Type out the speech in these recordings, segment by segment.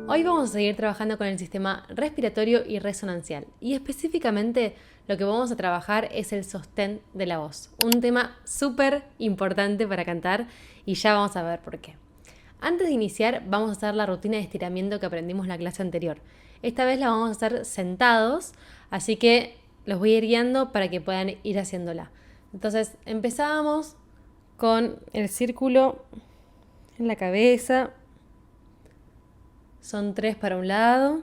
Hoy vamos a seguir trabajando con el sistema respiratorio y resonancial y específicamente lo que vamos a trabajar es el sostén de la voz, un tema súper importante para cantar y ya vamos a ver por qué. Antes de iniciar vamos a hacer la rutina de estiramiento que aprendimos en la clase anterior. Esta vez la vamos a hacer sentados, así que los voy a ir guiando para que puedan ir haciéndola. Entonces empezamos con el círculo en la cabeza. Son 3 para un lado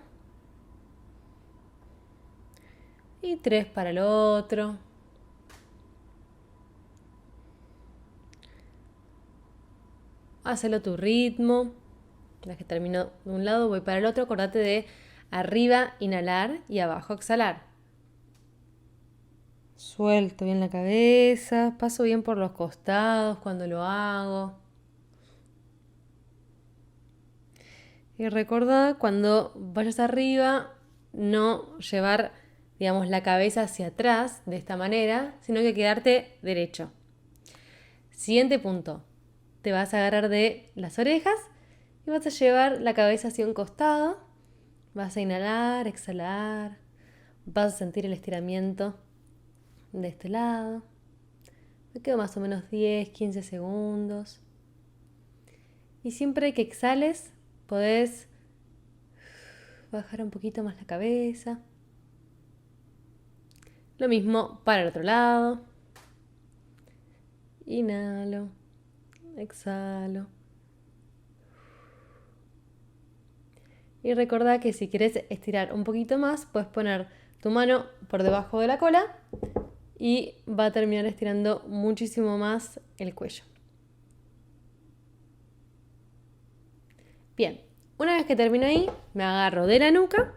y 3 para el otro. Hacelo a tu ritmo. Ya que termino de un lado, voy para el otro. Acordate de arriba inhalar y abajo exhalar. Suelto bien la cabeza, paso bien por los costados cuando lo hago. Y recordá cuando vayas arriba, no llevar, digamos, la cabeza hacia atrás de esta manera, sino que quedarte derecho. Siguiente punto. Te vas a agarrar de las orejas y vas a llevar la cabeza hacia un costado. Vas a inhalar, exhalar. Vas a sentir el estiramiento de este lado. Me quedo más o menos 10, 15 segundos. Y siempre que exhales, podés bajar un poquito más la cabeza. Lo mismo para el otro lado. Inhalo, exhalo. Y recordá que si querés estirar un poquito más, puedes poner tu mano por debajo de la cola y va a terminar estirando muchísimo más el cuello. Bien, una vez que termino ahí, me agarro de la nuca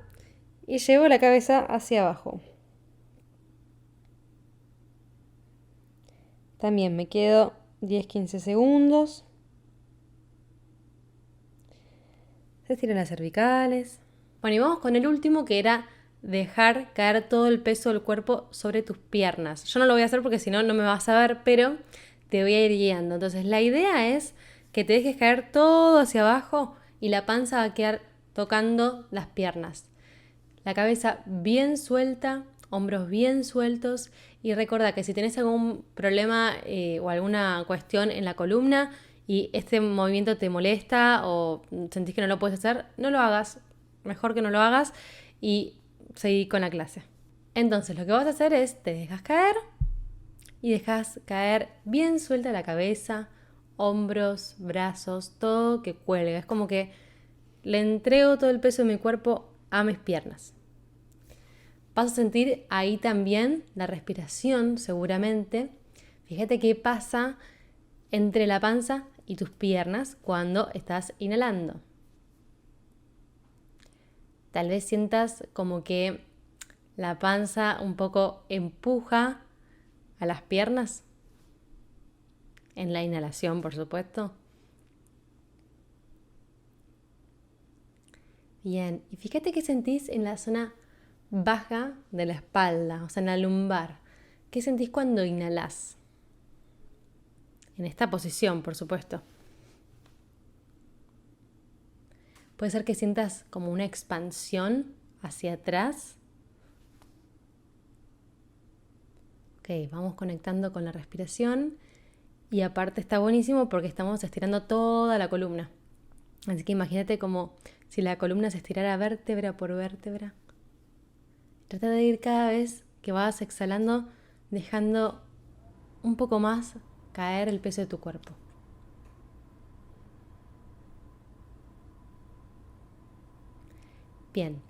y llevo la cabeza hacia abajo. También me quedo 10-15 segundos. Se estiran las cervicales. Bueno, y vamos con el último, que era dejar caer todo el peso del cuerpo sobre tus piernas. Yo no lo voy a hacer porque si no, no me vas a ver, pero te voy a ir guiando. Entonces, la idea es que te dejes caer todo hacia abajo y la panza va a quedar tocando las piernas. La cabeza bien suelta, hombros bien sueltos, y recuerda que si tenés algún problema o alguna cuestión en la columna y este movimiento te molesta o sentís que no lo puedes hacer, no lo hagas. Mejor que no lo hagas y seguí con la clase. Entonces lo que vas a hacer es te dejas caer y dejas caer bien suelta la cabeza, hombros, brazos, todo que cuelga. Es como que le entrego todo el peso de mi cuerpo a mis piernas. Vas a sentir ahí también la respiración, seguramente. Fíjate qué pasa entre la panza y tus piernas cuando estás inhalando. Tal vez sientas como que la panza un poco empuja a las piernas. En la inhalación, por supuesto. Bien, y fíjate qué sentís en la zona baja de la espalda, o sea, en la lumbar. ¿Qué sentís cuando inhalás? En esta posición, por supuesto. Puede ser que sientas como una expansión hacia atrás. Ok, vamos conectando con la respiración. Y aparte está buenísimo porque estamos estirando toda la columna. Así que imagínate como si la columna se estirara vértebra por vértebra. Trata de ir cada vez que vas exhalando, dejando un poco más caer el peso de tu cuerpo. Bien,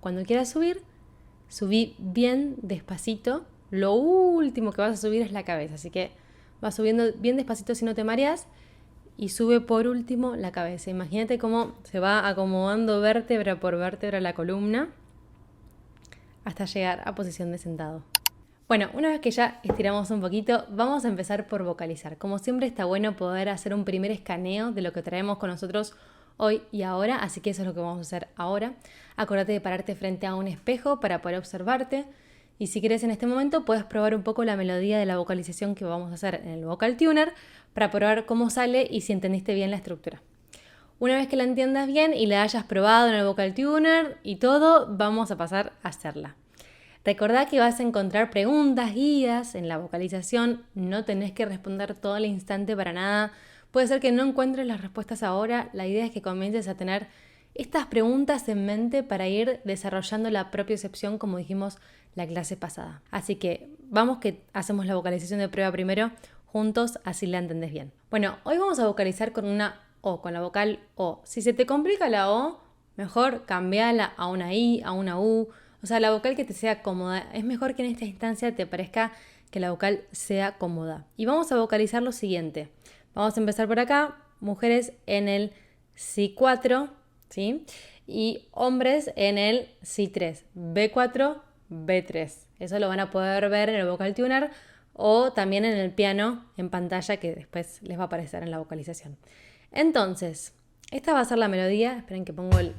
cuando quieras subir, subí bien despacito. Lo último que vas a subir es la cabeza, así que vas subiendo bien despacito si no te mareas y sube por último la cabeza. Imagínate cómo se va acomodando vértebra por vértebra la columna hasta llegar a posición de sentado. Bueno, una vez que ya estiramos un poquito, vamos a empezar por vocalizar. Como siempre está bueno poder hacer un primer escaneo de lo que traemos con nosotros hoy y ahora, así que eso es lo que vamos a hacer ahora. Acordate de pararte frente a un espejo para poder observarte. Y si quieres en este momento puedes probar un poco la melodía de la vocalización que vamos a hacer en el Vocal Tuner para probar cómo sale y si entendiste bien la estructura. Una vez que la entiendas bien y la hayas probado en el Vocal Tuner y todo, vamos a pasar a hacerla. Recordá que vas a encontrar preguntas, guías en la vocalización, no tenés que responder todo al instante para nada. Puede ser que no encuentres las respuestas ahora, la idea es que comiences a tener estas preguntas en mente para ir desarrollando la propiocepción como dijimos la clase pasada. Así que vamos que hacemos la vocalización de prueba primero juntos, así la entendés bien. Bueno, hoy vamos a vocalizar con una O, con la vocal O. Si se te complica la O, mejor cambiala a una I, a una U. O sea, la vocal que te sea cómoda. Es mejor que en esta instancia te parezca que la vocal sea cómoda. Y vamos a vocalizar lo siguiente. Vamos a empezar por acá. Mujeres en el Si4, ¿sí? Y hombres en el Si3. B4, B3. Eso lo van a poder ver en el Vocal Tuner o también en el piano en pantalla que después les va a aparecer en la vocalización. Entonces, esta va a ser la melodía. Esperen que pongo el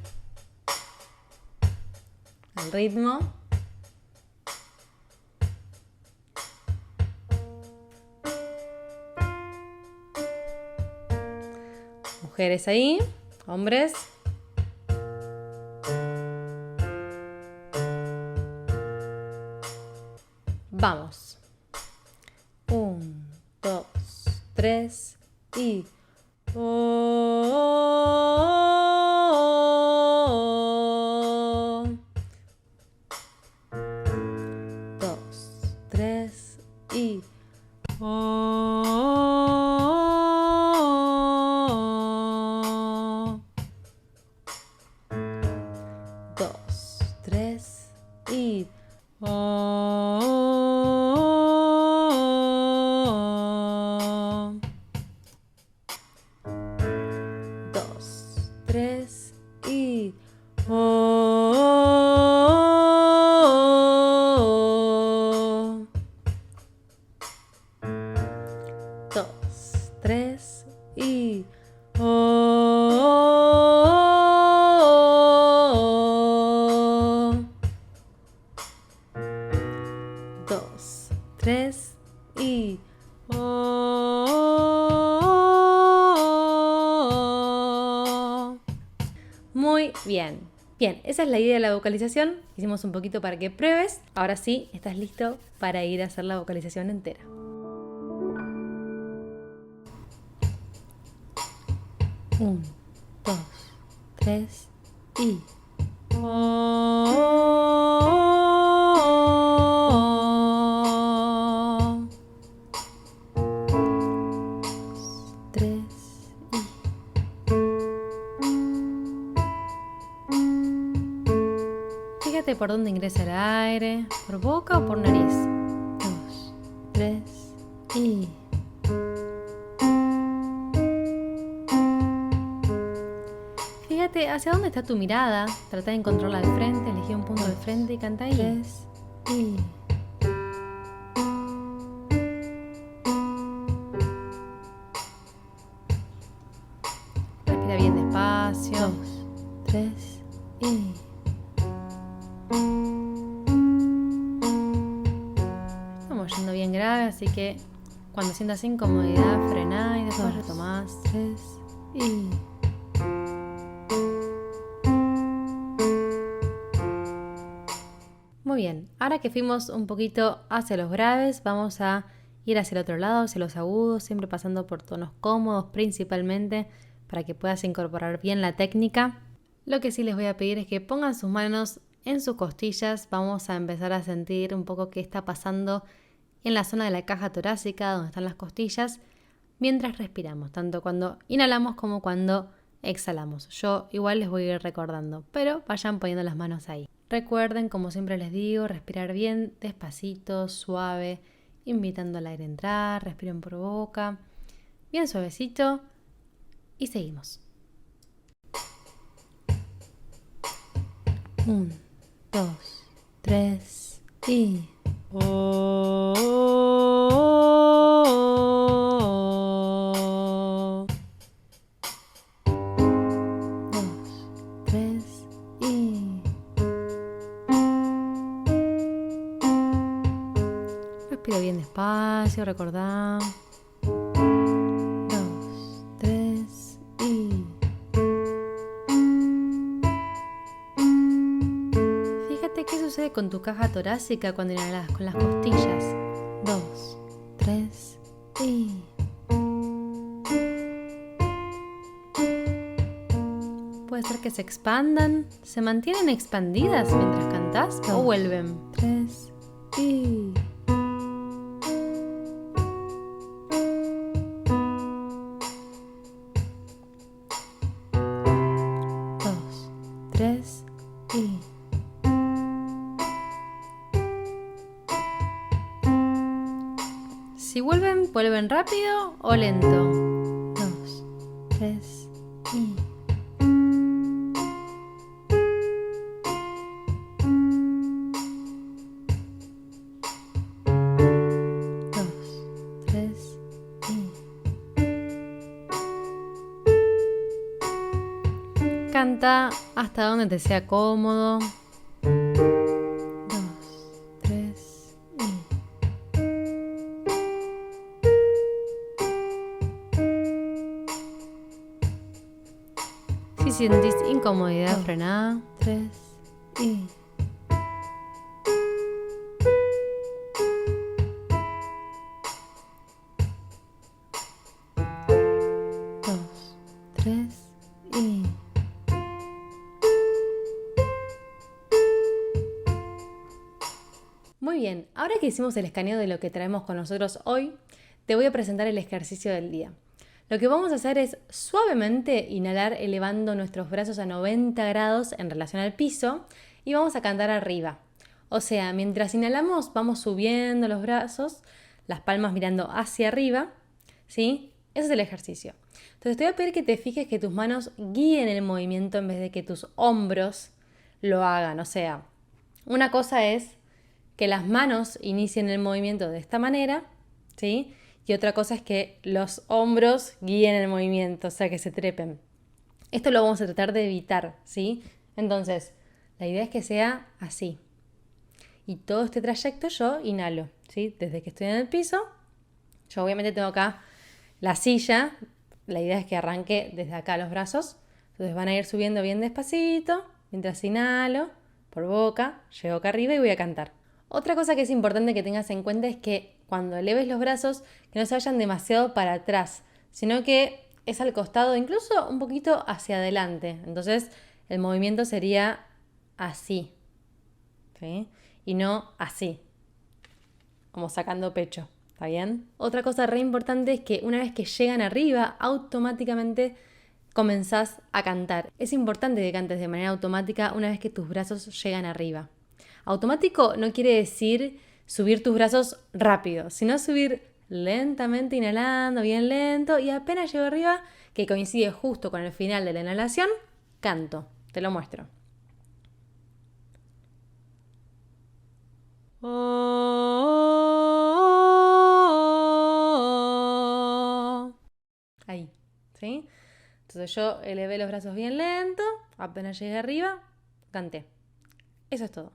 ritmo. Mujeres ahí, hombres. Vamos. 1, 2, 3 y... Muy bien. Bien, esa es la idea de la vocalización. Hicimos un poquito para que pruebes. Ahora sí, estás listo para ir a hacer la vocalización entera. 1, 2, 3 y... 3 y... Fíjate por dónde ingresa el aire, por boca o por nariz. 2, 3 y... Fíjate hacia dónde está tu mirada. Trata de encontrarla al frente, elegí un punto del frente y canta ahí. 3 y... Respira bien despacio. 2, 3 y... Estamos yendo bien grave, así que cuando sientas incomodidad, frená y después retomás. 3 y... Muy bien, ahora que fuimos un poquito hacia los graves, vamos a ir hacia el otro lado, hacia los agudos, siempre pasando por tonos cómodos principalmente para que puedas incorporar bien la técnica. Lo que sí les voy a pedir es que pongan sus manos en sus costillas. Vamos a empezar a sentir un poco qué está pasando en la zona de la caja torácica, donde están las costillas, mientras respiramos, tanto cuando inhalamos como cuando exhalamos. Yo igual les voy a ir recordando, pero vayan poniendo las manos ahí. Recuerden, como siempre les digo, respirar bien, despacito, suave, invitando al aire a entrar, respiren por boca, bien suavecito y seguimos. 1, 2, 3 y... 2, 3 y... Respira bien despacio, recordá. con tu caja torácica cuando inhalas, con las costillas. 2, 3 y... Puede ser que se expandan, se mantienen expandidas mientras cantás o vuelven. 3 y... 2, 3 y... Si vuelven, vuelven rápido o lento. 2, 3 y... 2, 3 y... Canta hasta donde te sea cómodo. 2, 3 y... Si sentís incomodidad, frená. 3 y... 2, 3 y... Muy bien, ahora que hicimos el escaneo de lo que traemos con nosotros hoy, te voy a presentar el ejercicio del día. Lo que vamos a hacer es suavemente inhalar elevando nuestros brazos a 90 grados en relación al piso y vamos a cantar arriba. O sea, mientras inhalamos vamos subiendo los brazos, las palmas mirando hacia arriba, ¿sí? Ese es el ejercicio. Entonces te voy a pedir que te fijes que tus manos guíen el movimiento en vez de que tus hombros lo hagan. O sea, una cosa es que las manos inicien el movimiento de esta manera, ¿sí? Y otra cosa es que los hombros guíen el movimiento, o sea, que se trepen. Esto lo vamos a tratar de evitar, ¿sí? Entonces, la idea es que sea así. Y todo este trayecto yo inhalo, ¿sí? Desde que estoy en el piso, yo obviamente tengo acá la silla. La idea es que arranque desde acá los brazos. Entonces van a ir subiendo bien despacito, mientras inhalo por boca, llego acá arriba y voy a cantar. Otra cosa que es importante que tengas en cuenta es que cuando eleves los brazos, que no se vayan demasiado para atrás, sino que es al costado, incluso un poquito hacia adelante. Entonces el movimiento sería así, ¿sí? Y no así, como sacando pecho, ¿está bien? Otra cosa re importante es que una vez que llegan arriba, automáticamente comenzás a cantar. Es importante que cantes de manera automática una vez que tus brazos llegan arriba. Automático no quiere decir subir tus brazos rápido, sino subir lentamente, inhalando, bien lento, y apenas llego arriba, que coincide justo con el final de la inhalación, canto. Te lo muestro. Ahí, ¿sí? Entonces yo elevé los brazos bien lento, apenas llegué arriba, canté. Eso es todo.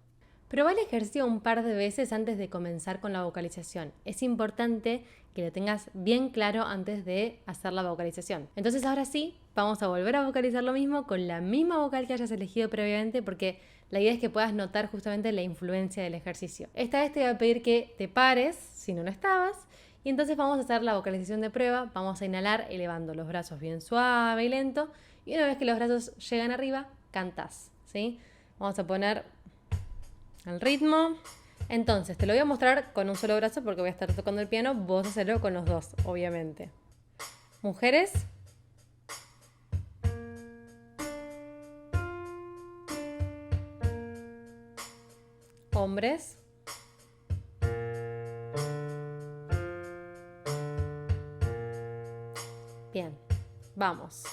Probá el ejercicio un par de veces antes de comenzar con la vocalización. Es importante que lo tengas bien claro antes de hacer la vocalización. Entonces ahora sí, vamos a volver a vocalizar lo mismo con la misma vocal que hayas elegido previamente, porque la idea es que puedas notar justamente la influencia del ejercicio. Esta vez te voy a pedir que te pares, si no lo estabas, y entonces vamos a hacer la vocalización de prueba. Vamos a inhalar elevando los brazos bien suave y lento, y una vez que los brazos llegan arriba, cantás, ¿sí? Vamos a poner el ritmo. Entonces, te lo voy a mostrar con un solo brazo porque voy a estar tocando el piano. Vos hacerlo con los dos, obviamente. Mujeres. Hombres. Bien, vamos.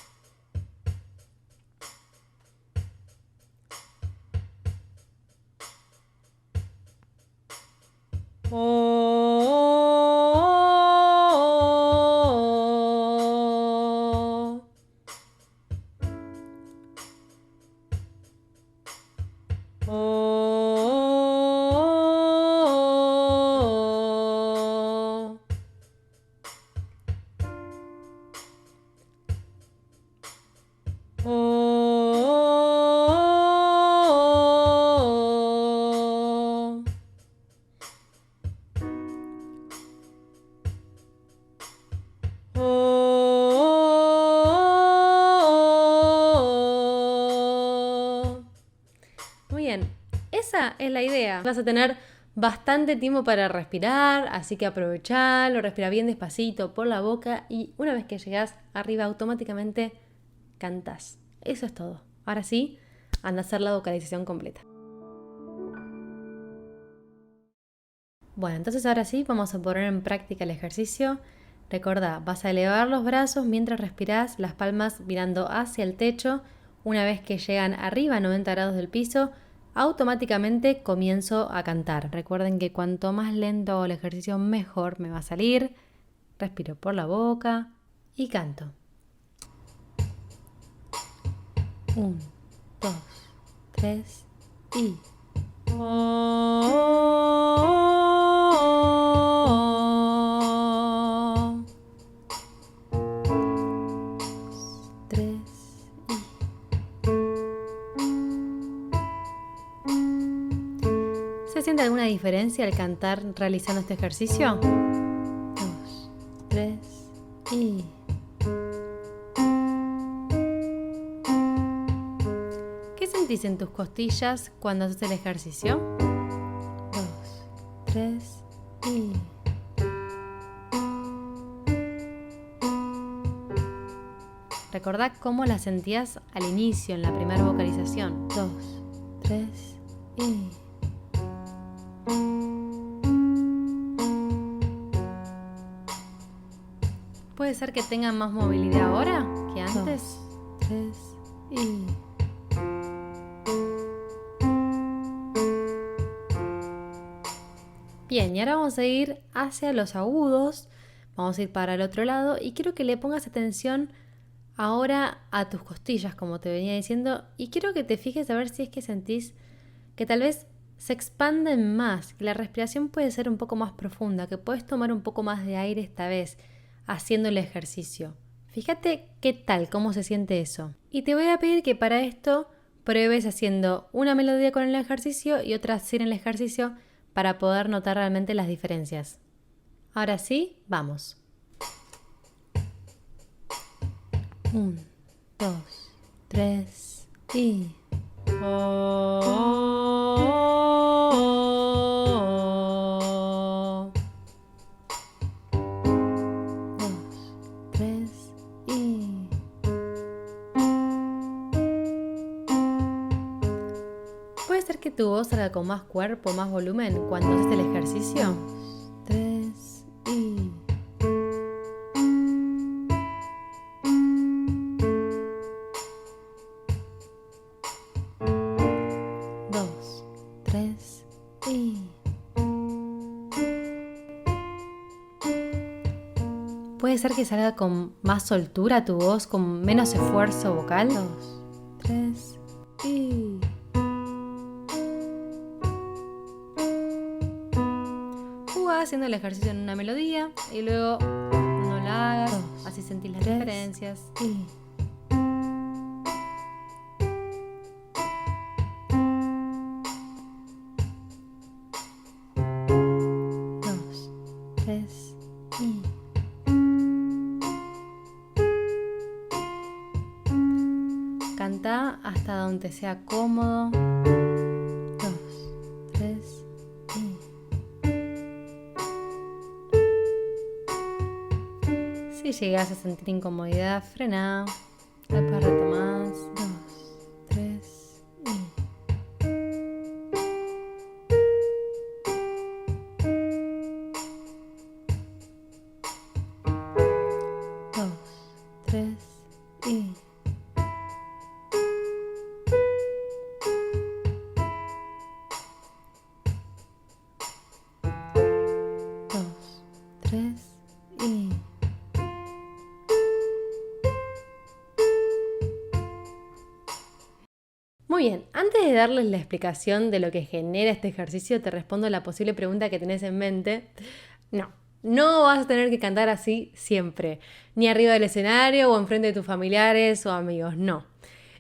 esa es la idea. Vas a tener bastante tiempo para respirar, así que aprovechalo, respira bien despacito por la boca y una vez que llegas arriba automáticamente cantás. Eso es todo. Ahora sí, anda a hacer la vocalización completa. Bueno, entonces ahora sí vamos a poner en práctica el ejercicio. Recordá, vas a elevar los brazos mientras respirás, las palmas mirando hacia el techo. Una vez que llegan arriba a 90 grados del piso, automáticamente comienzo a cantar. Recuerden que cuanto más lento hago el ejercicio, mejor me va a salir. Respiro por la boca y canto. 1, 2, 3 y... ¿Se siente alguna diferencia al cantar realizando este ejercicio? 2, 3 y... ¿Qué sentís en tus costillas cuando haces el ejercicio? 2, 3 y... Recordá cómo la sentías al inicio, en la primera vocalización. 2, 3 y... ¿Puede ser que tengan más movilidad ahora que antes? 2, 3 y... Bien, y ahora vamos a ir hacia los agudos. Vamos a ir para el otro lado y quiero que le pongas atención ahora a tus costillas, como te venía diciendo, y quiero que te fijes a ver si es que sentís que tal vez se expanden más, que la respiración puede ser un poco más profunda, que puedes tomar un poco más de aire esta vez haciendo el ejercicio. Fíjate qué tal, cómo se siente eso. Y te voy a pedir que para esto pruebes haciendo una melodía con el ejercicio y otra sin el ejercicio para poder notar realmente las diferencias. Ahora sí, vamos. 1, 2, 3 y... 3 y... ¿Puede ser que tu voz salga con más cuerpo, más volumen cuando haces el ejercicio? 3 y... Puede ser que salga con más soltura tu voz, con menos esfuerzo vocal. 2, 3 y... Jugá haciendo el ejercicio en una melodía y luego no la hagas, 2, así sentís las diferencias. Y... 2, 3 y... Canta hasta donde sea cómodo. 2, 3 y... Si llegas a sentir incomodidad, frena. Después retomás. 2, 3 y... 2, 3 y... 2, 3 y... Muy bien, antes de darles la explicación de lo que genera este ejercicio, te respondo la posible pregunta que tenés en mente. No vas a tener que cantar así siempre, ni arriba del escenario o enfrente de tus familiares o amigos, no.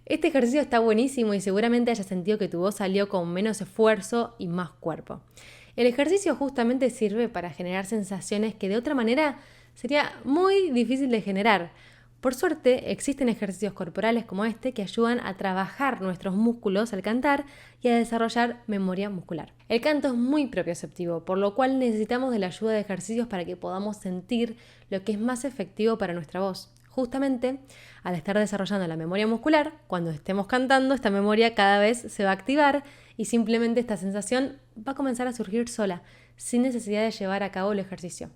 Este ejercicio está buenísimo y seguramente hayas sentido que tu voz salió con menos esfuerzo y más cuerpo. El ejercicio justamente sirve para generar sensaciones que de otra manera sería muy difícil de generar. Por suerte, existen ejercicios corporales como este que ayudan a trabajar nuestros músculos al cantar y a desarrollar memoria muscular. El canto es muy propioceptivo, por lo cual necesitamos de la ayuda de ejercicios para que podamos sentir lo que es más efectivo para nuestra voz. Justamente, al estar desarrollando la memoria muscular, cuando estemos cantando, esta memoria cada vez se va a activar y simplemente esta sensación va a comenzar a surgir sola, sin necesidad de llevar a cabo el ejercicio.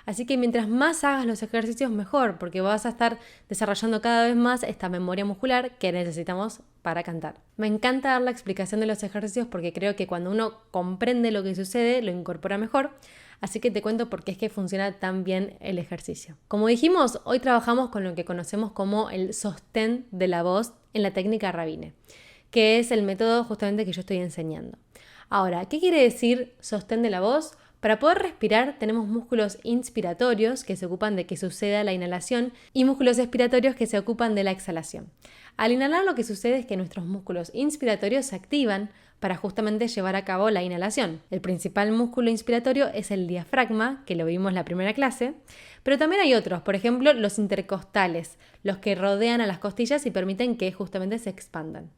Así que mientras más hagas los ejercicios, mejor, porque vas a estar desarrollando cada vez más esta memoria muscular que necesitamos para cantar. Me encanta dar la explicación de los ejercicios porque creo que cuando uno comprende lo que sucede, lo incorpora mejor. Así que te cuento por qué es que funciona tan bien el ejercicio. Como dijimos, hoy trabajamos con lo que conocemos como el sostén de la voz en la técnica Rabine, que es el método justamente que yo estoy enseñando. Ahora, ¿qué quiere decir sostén de la voz? Para poder respirar tenemos músculos inspiratorios que se ocupan de que suceda la inhalación y músculos expiratorios que se ocupan de la exhalación. Al inhalar lo que sucede es que nuestros músculos inspiratorios se activan para justamente llevar a cabo la inhalación. El principal músculo inspiratorio es el diafragma, que lo vimos en la primera clase, pero también hay otros, por ejemplo los intercostales, los que rodean a las costillas y permiten que justamente se expandan.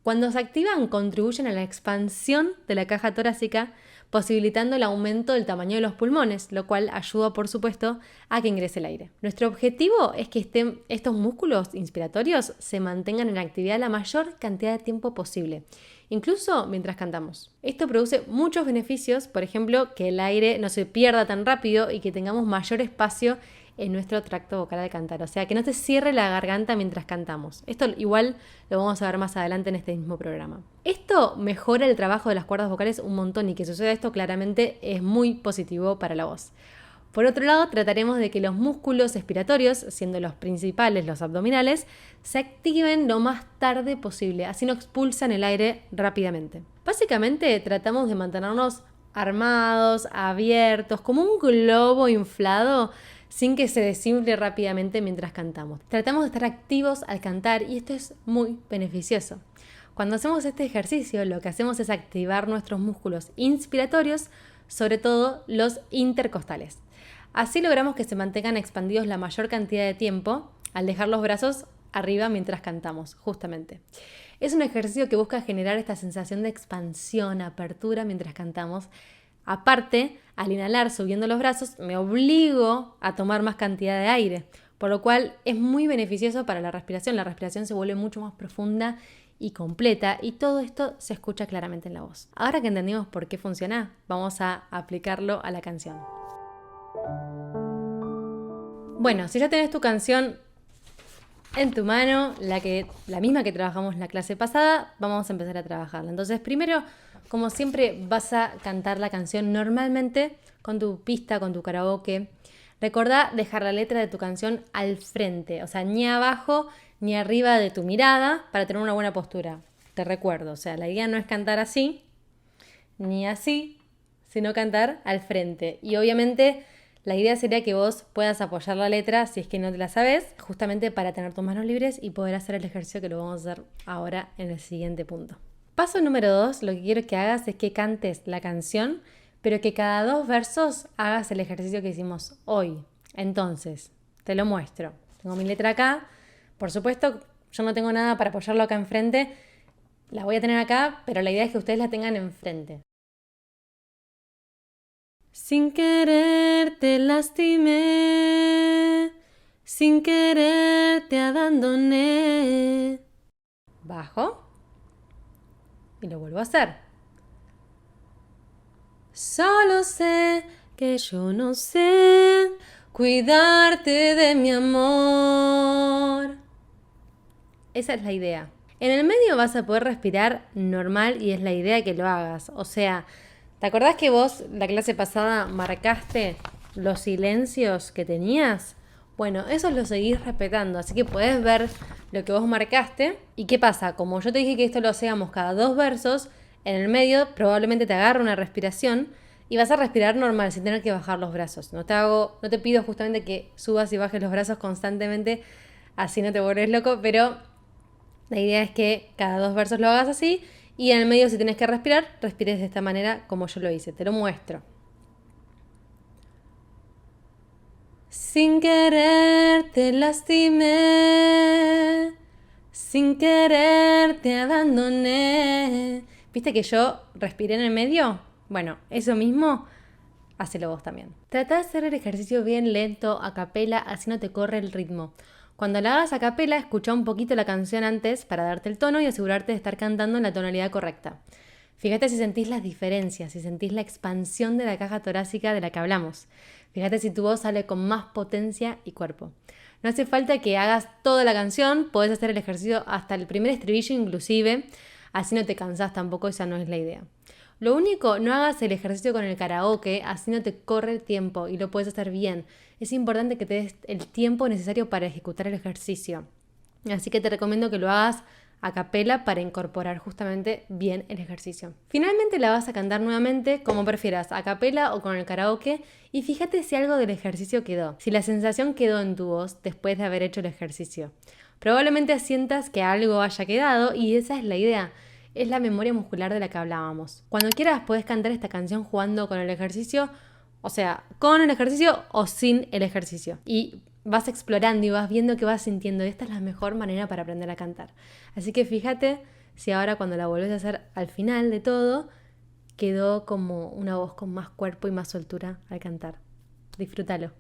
Cuando se activan, contribuyen a la expansión de la caja torácica, posibilitando el aumento del tamaño de los pulmones, lo cual ayuda, por supuesto, a que ingrese el aire. Nuestro objetivo es que estos músculos inspiratorios se mantengan en actividad la mayor cantidad de tiempo posible, incluso mientras cantamos. Esto produce muchos beneficios, por ejemplo, que el aire no se pierda tan rápido y que tengamos mayor espacio en nuestro tracto vocal al cantar, o sea, que no te cierre la garganta mientras cantamos. Esto igual lo vamos a ver más adelante en este mismo programa. Esto mejora el trabajo de las cuerdas vocales un montón y que suceda esto claramente es muy positivo para la voz. Por otro lado, trataremos de que los músculos expiratorios, siendo los principales los abdominales, se activen lo más tarde posible, así no expulsan el aire rápidamente. Básicamente tratamos de mantenernos armados, abiertos, como un globo inflado, sin que se desinfle rápidamente mientras cantamos. Tratamos de estar activos al cantar y esto es muy beneficioso. Cuando hacemos este ejercicio, lo que hacemos es activar nuestros músculos inspiratorios, sobre todo los intercostales. Así logramos que se mantengan expandidos la mayor cantidad de tiempo al dejar los brazos arriba mientras cantamos, justamente. Es un ejercicio que busca generar esta sensación de expansión, apertura mientras cantamos. Aparte, al inhalar subiendo los brazos, me obligo a tomar más cantidad de aire, por lo cual es muy beneficioso para la respiración. La respiración se vuelve mucho más profunda y completa y todo esto se escucha claramente en la voz. Ahora que entendimos por qué funciona, vamos a aplicarlo a la canción. Bueno, si ya tenés tu canción en tu mano, la misma que trabajamos en la clase pasada, vamos a empezar a trabajarla. Entonces, primero, como siempre, vas a cantar la canción normalmente con tu pista, con tu karaoke. Recordá dejar la letra de tu canción al frente, o sea, ni abajo ni arriba de tu mirada para tener una buena postura. Te recuerdo, o sea, la idea no es cantar así, ni así, sino cantar al frente. Y obviamente la idea sería que vos puedas apoyar la letra si es que no te la sabes, justamente para tener tus manos libres y poder hacer el ejercicio que lo vamos a hacer ahora en el siguiente punto. Paso número 2, lo que quiero que hagas es que cantes la canción, pero que cada 2 versos hagas el ejercicio que hicimos hoy. Entonces, te lo muestro. Tengo mi letra acá. Por supuesto, yo no tengo nada para apoyarlo acá enfrente. La voy a tener acá, pero la idea es que ustedes la tengan enfrente. Sin querer te lastimé, sin querer te abandoné. Bajo. Y lo vuelvo a hacer. Solo sé que yo no sé cuidarte de mi amor. Esa es la idea. En el medio vas a poder respirar normal y es la idea que lo hagas. O sea, ¿te acordás que vos la clase pasada marcaste los silencios que tenías? Bueno, eso lo seguís respetando, así que podés ver lo que vos marcaste. ¿Y qué pasa? Como yo te dije que esto lo hacíamos cada 2 versos, en el medio probablemente te agarre una respiración y vas a respirar normal, sin tener que bajar los brazos. No te pido justamente que subas y bajes los brazos constantemente, así no te vuelves loco, pero la idea es que cada 2 versos lo hagas así y en el medio si tienes que respirar, respires de esta manera como yo lo hice. Te lo muestro. Sin querer te lastimé, sin querer te abandoné. ¿Viste que yo respiré en el medio? Bueno, eso mismo, hacelo vos también. Trata de hacer el ejercicio bien lento, a capela, así no te corre el ritmo. Cuando la hagas a capela, escucha un poquito la canción antes para darte el tono y asegurarte de estar cantando en la tonalidad correcta. Fíjate si sentís las diferencias, si sentís la expansión de la caja torácica de la que hablamos. Fíjate si tu voz sale con más potencia y cuerpo. No hace falta que hagas toda la canción, podés hacer el ejercicio hasta el primer estribillo inclusive, así no te cansás tampoco, esa no es la idea. Lo único, no hagas el ejercicio con el karaoke, así no te corre el tiempo y lo puedes hacer bien. Es importante que te des el tiempo necesario para ejecutar el ejercicio. Así que te recomiendo que lo hagas a capela para incorporar justamente bien el ejercicio. Finalmente la vas a cantar nuevamente como prefieras, a capela o con el karaoke, y fíjate si algo del ejercicio quedó, si la sensación quedó en tu voz después de haber hecho el ejercicio. Probablemente sientas que algo haya quedado y esa es la idea. Es la memoria muscular de la que hablábamos. Cuando quieras puedes cantar esta canción jugando con el ejercicio, o sea, con el ejercicio o sin el ejercicio. Y vas explorando y vas viendo que vas sintiendo. Esta es la mejor manera para aprender a cantar. Así que fíjate si ahora cuando la volvés a hacer al final de todo, quedó como una voz con más cuerpo y más soltura al cantar. Disfrútalo.